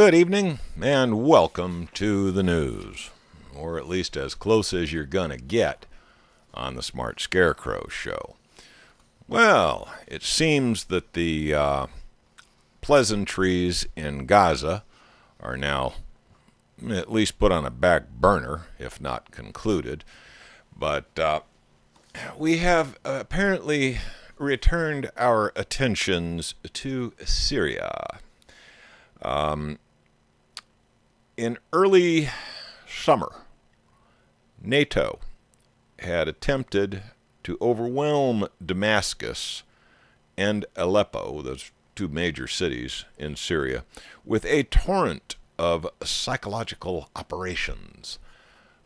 Good evening, and welcome to the news, or at least as close as you're gonna get on the Smart Scarecrow Show. Well, it seems that the pleasantries in Gaza are now at least put on a back burner, if not concluded. But we have apparently returned our attentions to Syria. In early summer, NATO had attempted to overwhelm Damascus and Aleppo, those two major cities in Syria, with a torrent of psychological operations.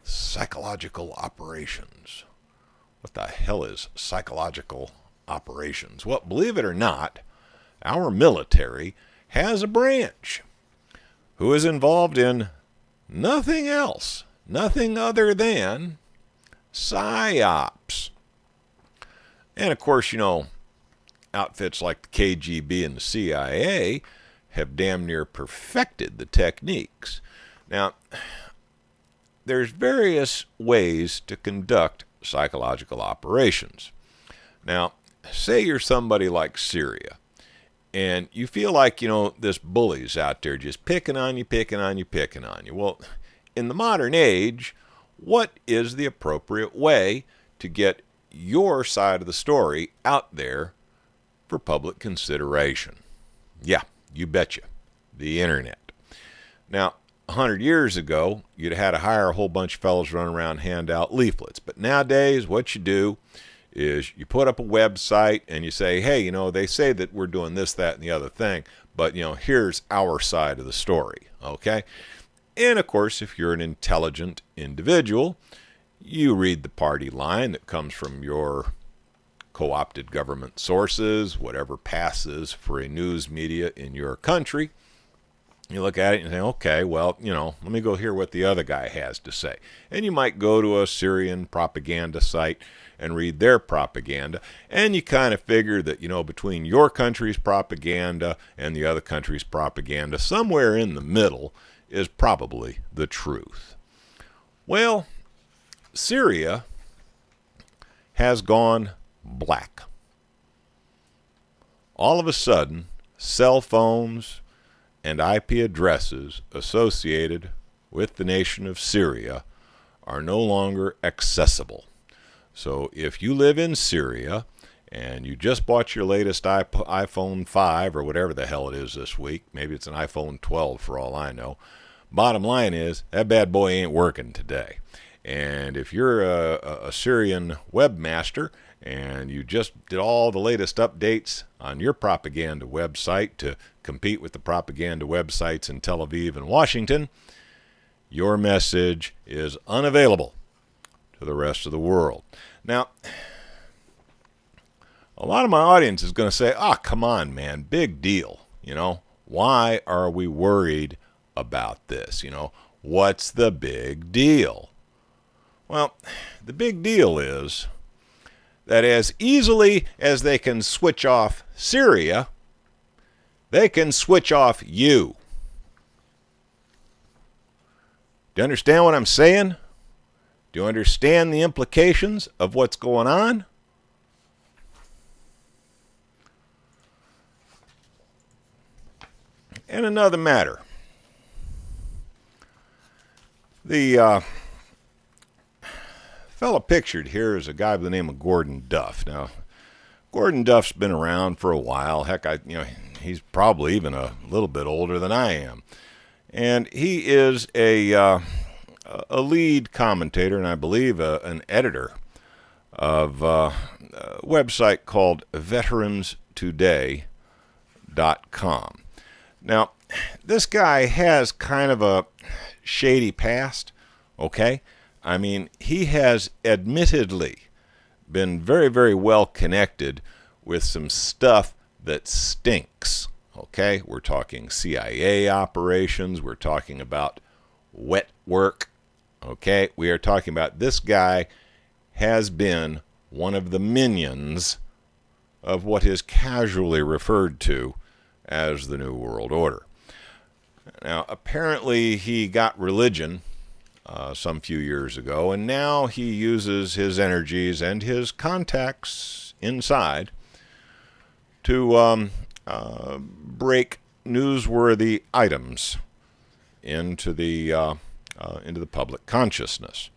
Psychological operations. What the hell is psychological operations? Well, believe it or not, our military has a branch who is involved in nothing else, nothing other than psyops. And of course, outfits like the KGB and the CIA have damn near perfected the techniques. Now, there's various ways to conduct psychological operations. Now, say you're somebody like Syria, and you feel like, this bully's out there just picking on you. Well, in the modern age, what is the appropriate way to get your side of the story out there for public consideration? Yeah, you betcha. The internet. Now, 100 years ago, you'd have had to hire a whole bunch of fellows run around hand out leaflets. But nowadays, what you do is you put up a website and you say, hey, they say that we're doing this, that, and the other thing, but, here's our side of the story, okay? And, of course, if you're an intelligent individual, you read the party line that comes from your co-opted government sources, whatever passes for a news media in your country. You look at it and say, okay, well, let me go hear what the other guy has to say. And you might go to a Syrian propaganda site and read their propaganda, and you kind of figure that, between your country's propaganda and the other country's propaganda, somewhere in the middle is probably the truth. Well, Syria has gone black. All of a sudden, cell phones and IP addresses associated with the nation of Syria are no longer accessible. So if you live in Syria and you just bought your latest iPhone 5 or whatever the hell it is this week, maybe it's an iPhone 12 for all I know, bottom line is that bad boy ain't working today. And if you're a Syrian webmaster and you just did all the latest updates on your propaganda website to compete with the propaganda websites in Tel Aviv and Washington, your message is unavailable to the rest of the world. Now, a lot of my audience is going to say, come on, man, big deal. Why are we worried about this? What's the big deal? Well, the big deal is that as easily as they can switch off Syria, they can switch off you. Do you understand what I'm saying? Do you understand the implications of what's going on? And another matter. The fellow pictured here is a guy by the name of Gordon Duff. Now, Gordon Duff's been around for a while. Heck, he's probably even a little bit older than I am. And he is a lead commentator and I believe an editor of a website called veteranstoday.com. Now, this guy has kind of a shady past, okay? I mean, he has admittedly been very, very well connected with some stuff that stinks, okay? We're talking CIA operations. We're talking about wet work, okay? We are talking about this guy has been one of the minions of what is casually referred to as the New World Order. Now, apparently he got religion some few years ago, and now he uses his energies and his contacts inside to break newsworthy items into the public consciousness.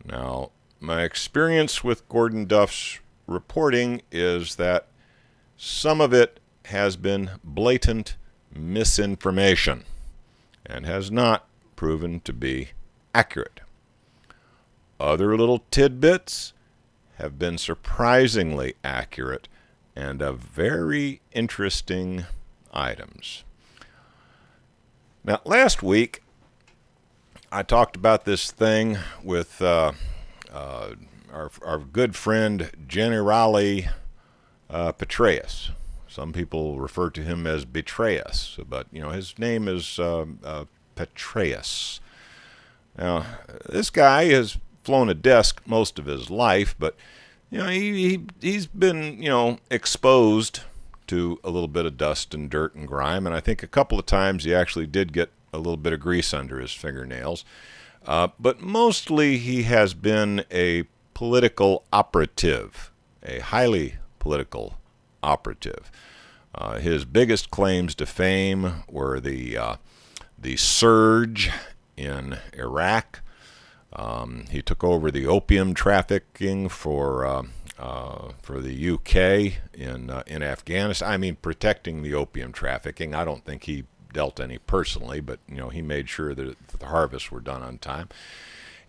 Now, my experience with Gordon Duff's reporting is that some of it has been blatant misinformation and has not proven to be accurate. Other little tidbits have been surprisingly accurate and of very interesting items. Now, last week, I talked about this thing with our good friend Generale Petraeus. Some people refer to him as Betrayus, but his name is Petraeus. Now, this guy has flown a desk most of his life, but he's been exposed to a little bit of dust and dirt and grime, and I think a couple of times he actually did get a little bit of grease under his fingernails. But mostly he has been a political operative, a highly political operative. His biggest claims to fame were the surge in Iraq. He took over the opium trafficking for the UK in Afghanistan. I mean, protecting the opium trafficking. I don't think he dealt any personally, but he made sure that the harvests were done on time.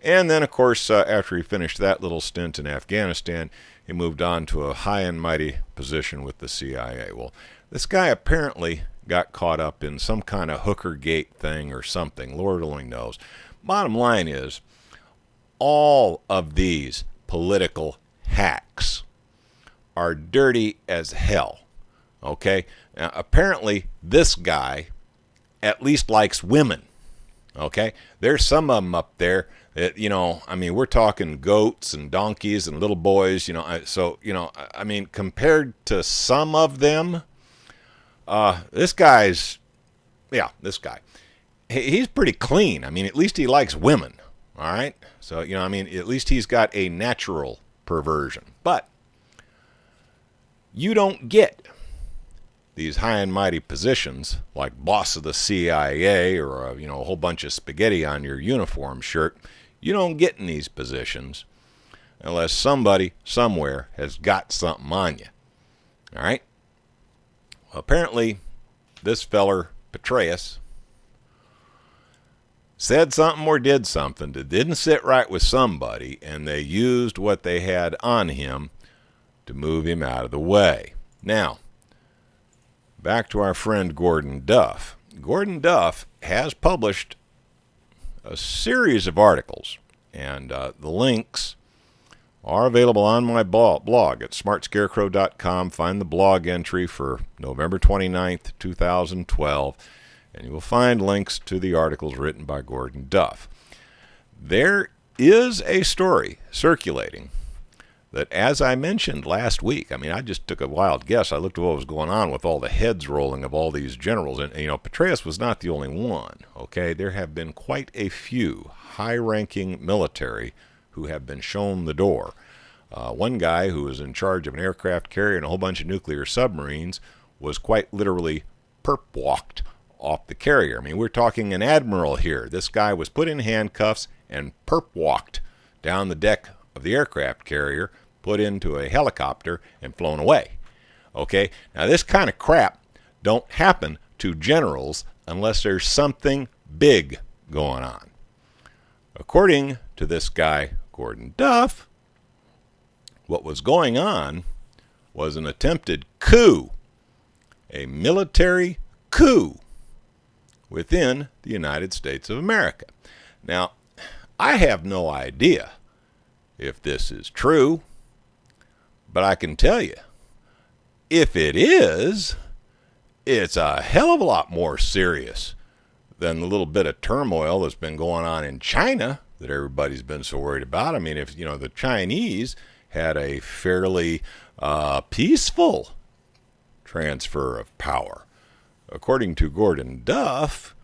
And then, of course, after he finished that little stint in Afghanistan, he moved on to a high and mighty position with the CIA. Well, this guy apparently got caught up in some kind of hooker gate thing or something. Lord only knows. Bottom line is, all of these political hacks are dirty as hell. Okay? Now, apparently, this guy at least likes women. Okay? There's some of them up there that, we're talking goats and donkeys and little boys, compared to some of them, this guy. He's pretty clean. At least he likes women. All right? So, at least he's got a natural perversion. But you don't get these high and mighty positions like boss of the CIA or a whole bunch of spaghetti on your uniform shirt. You don't get in these positions unless somebody somewhere has got something on you. All right? Well, apparently, this feller, Petraeus, said something or did something that didn't sit right with somebody, and they used what they had on him to move him out of the way. Now, back to our friend Gordon Duff. Gordon Duff has published a series of articles, and the links are available on my blog at smartscarecrow.com. Find the blog entry for November 29th, 2012, and you will find links to the articles written by Gordon Duff. There is a story circulating that, as I mentioned last week, I just took a wild guess. I looked at what was going on with all the heads rolling of all these generals. And, Petraeus was not the only one, okay? There have been quite a few high-ranking military who have been shown the door. One guy who was in charge of an aircraft carrier and a whole bunch of nuclear submarines was quite literally perp-walked off the carrier. We're talking an admiral here. This guy was put in handcuffs and perp-walked down the deck of the aircraft carrier, put into a helicopter, and flown away. Okay? Now, this kind of crap don't happen to generals unless there's something big going on. According to this guy, Gordon Duff, what was going on was an attempted coup, a military coup within the United States of America. Now, I have no idea if this is true, but I can tell you, if it is, it's a hell of a lot more serious than the little bit of turmoil that's been going on in China that everybody's been so worried about. If the Chinese had a fairly peaceful transfer of power. According to Gordon Duff,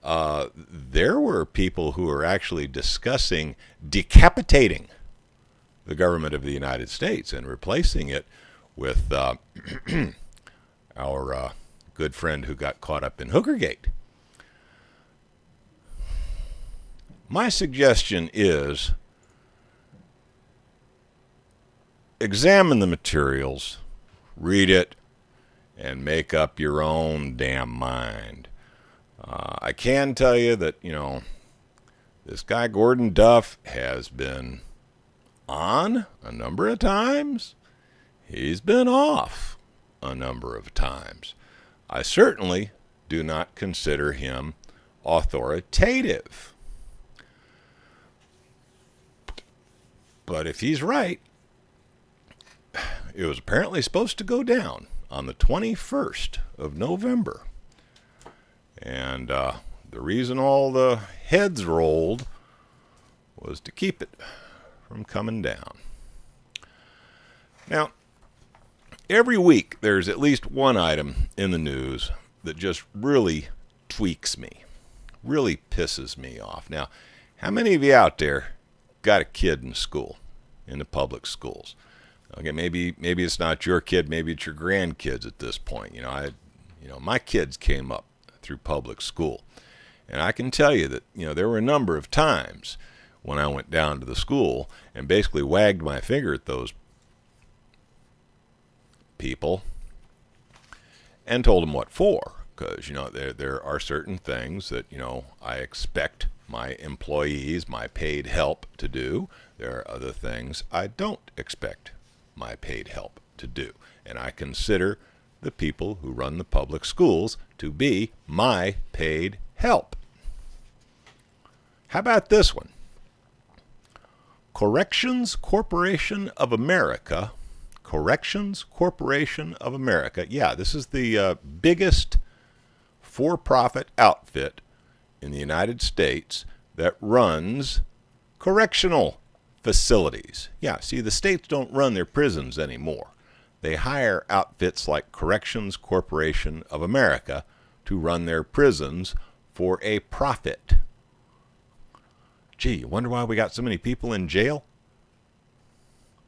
there were people who were actually discussing decapitating the government of the United States and replacing it with our good friend who got caught up in Hookergate. My suggestion is examine the materials, read it, and make up your own damn mind. I can tell you that, this guy Gordon Duff has been on a number of times. He's been off a number of times. I certainly do not consider him authoritative. But if he's right, it was apparently supposed to go down on the 21st of November. And the reason all the heads rolled was to keep it from coming down. Now, every week there's at least one item in the news that just really tweaks me, really pisses me off. Now, how many of you out there got a kid in school, in the public schools? Okay, maybe it's not your kid, maybe it's your grandkids at this point. My kids came up through public school, and I can tell you that there were a number of times when I went down to the school and basically wagged my finger at those people and told them what for, because there are certain things that I expect my employees, my paid help to do. There are other things I don't expect my paid help to do, and I consider the people who run the public schools to be my paid help. How about this one? Corrections Corporation of America. Corrections Corporation of America. Yeah, this is the biggest for-profit outfit in the United States that runs correctional facilities. Yeah, see, the states don't run their prisons anymore. They hire outfits like Corrections Corporation of America to run their prisons for a profit. Gee, you wonder why we got so many people in jail?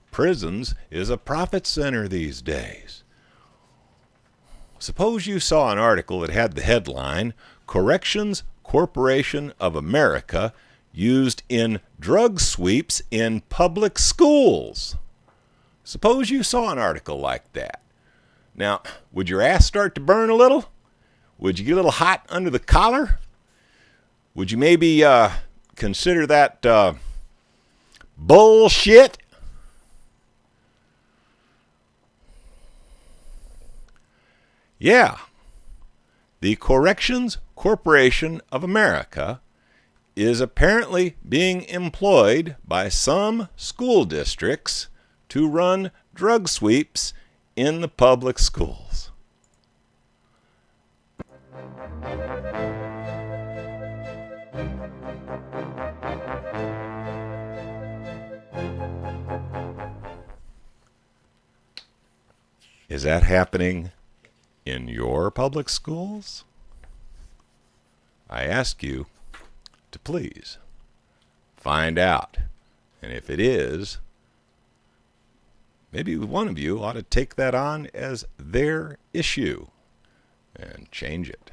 Prisons is a profit center these days. Suppose you saw an article that had the headline, Corrections Corporation of America used in drug sweeps in public schools. Suppose you saw an article like that. Now, would your ass start to burn a little? Would you get a little hot under the collar? Would you maybe consider that bullshit? Yeah. The Corrections Corporation of America is apparently being employed by some school districts to run drug sweeps in the public schools. Is that happening in your public schools? I ask you to please find out. And if it is, maybe one of you ought to take that on as their issue and change it.